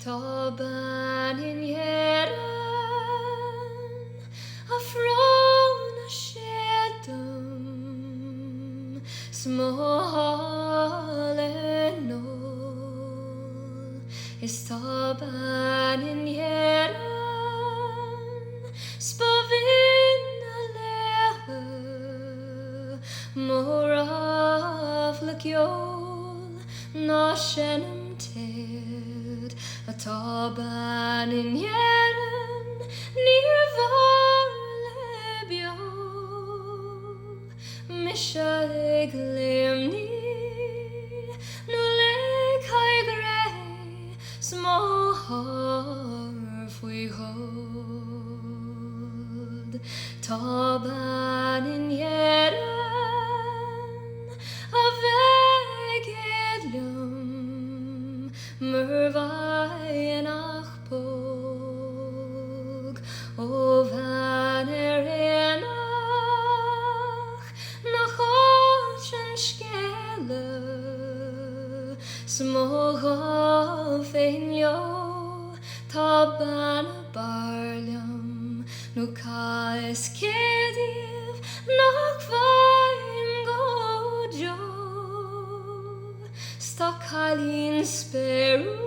Tá ban in hÉireann a frona sédum smále nól is tá ban in hÉireann spavin a leather moraf le ceol ná shenam ted atá ban in hÉireann níor bhar le beo mis ag léimní nó le caig ré smó thar faoi chód tá ban in hÉireann a bheith géadlumm mar bhain ach bóg ó bhean éanach nach áit an scéile smó gá féin leo tá ban a barliam nó cá is céadíomh nach bhaim go jo sta cailín spéirú